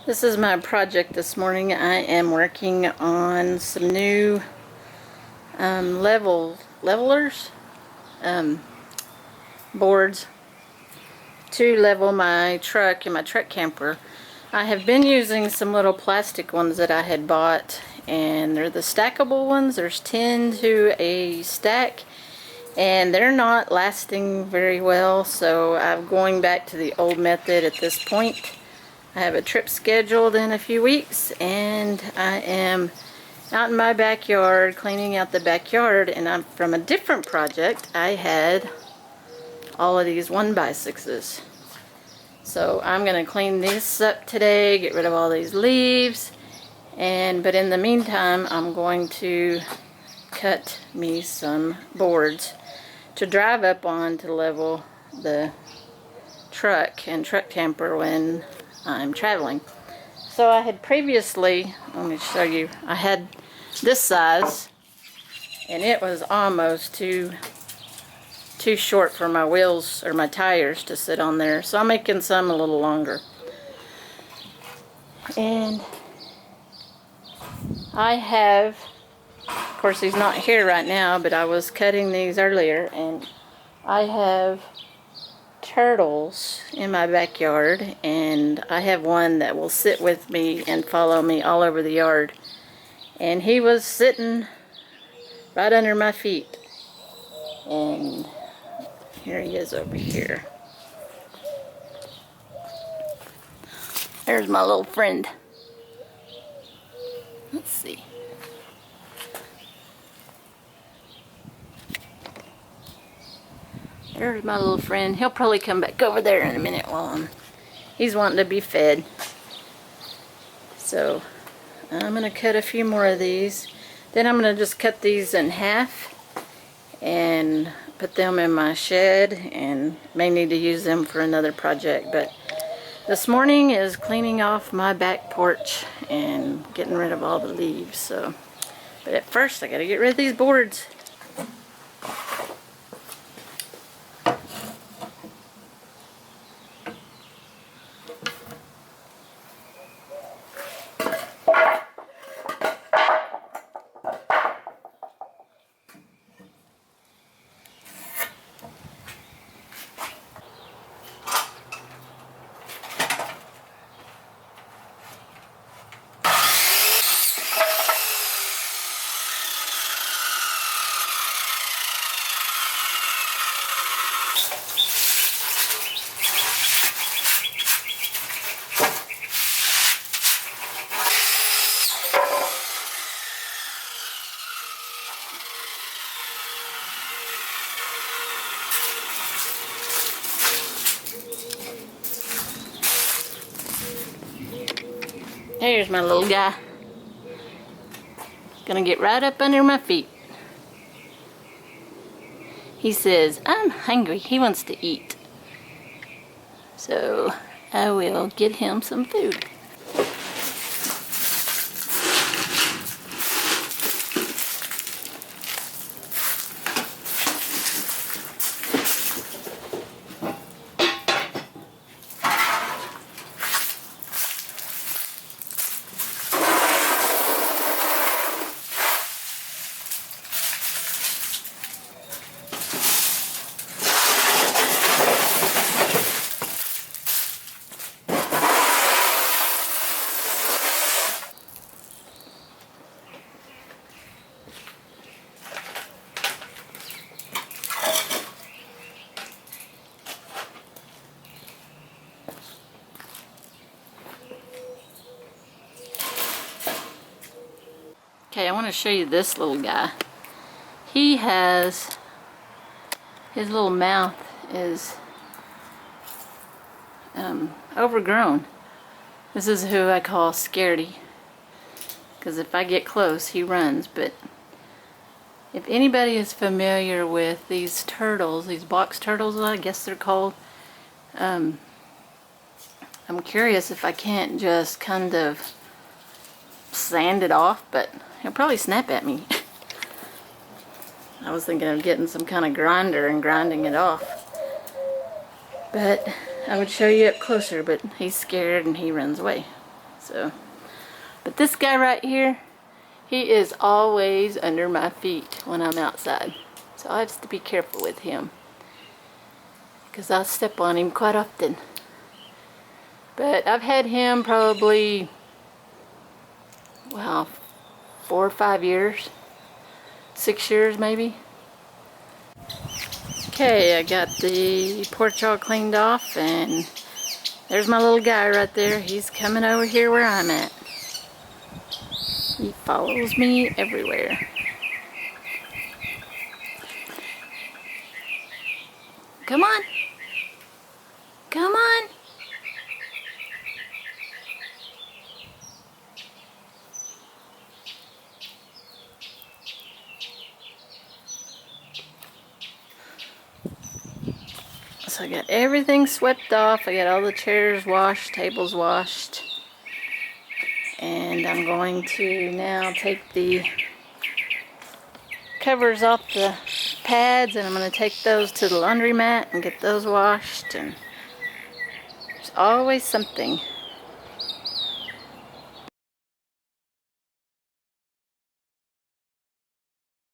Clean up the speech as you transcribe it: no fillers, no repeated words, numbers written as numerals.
This is my project this morning. I am working on some new levelers, boards to level my truck and my truck camper. I have been using some little plastic ones that I had bought, and they're the stackable ones. There's 10 to a stack, and they're not lasting very well, so I'm going back to the old method at this point. I have a trip scheduled in a few weeks, and I am out in my backyard cleaning out the backyard, and I'm from a different project. I had all of these 1x6s. So I'm going to clean this up today, get rid of all these leaves, but in the meantime I'm going to cut me some boards to drive up on to level the truck and truck camper when I'm traveling. So I had previously, let me show you, I had this size, and it was almost too short for my wheels or my tires to sit on there, so I'm making some a little longer. And I have, of course he's not here right now, but I was cutting these earlier, and I have turtles in my backyard, and I have one that will sit with me and follow me all over the yard, and he was sitting right under my feet, and here he is over here. There's my little friend. Let's see. There's my little friend. He'll probably come back over there in a minute while he's wanting to be fed. So I'm going to cut a few more of these. Then I'm going to just cut these in half and put them in my shed, and may need to use them for another project. But this morning is cleaning off my back porch and getting rid of all the leaves. So, but at first I got to get rid of these boards. There's my little guy. Gonna get right up under my feet. He says, I'm hungry. He wants to eat. So I will get him some food. Okay, I want to show you this little guy. He has, his little mouth is overgrown. This is who I call Scaredy, because if I get close he runs. But if anybody is familiar with these turtles, these box turtles I guess they're called, I'm curious if I can't just kind of sand it off, but he'll probably snap at me. I was thinking of getting some kind of grinder and grinding it off, but I would show you up closer, but he's scared and he runs away. So, but this guy right here, he is always under my feet when I'm outside. So I have to be careful with him, because I step on him quite often. But I've had him probably, well, 4 or 5 years. 6 years maybe. Okay, I got the porch all cleaned off, and there's my little guy right there. He's coming over here where I'm at. He follows me everywhere. Come on. Come on. So I got everything swept off. I got all the chairs washed, tables washed. And I'm going to now take the covers off the pads, and I'm going to take those to the laundromat and get those washed. And there's always something.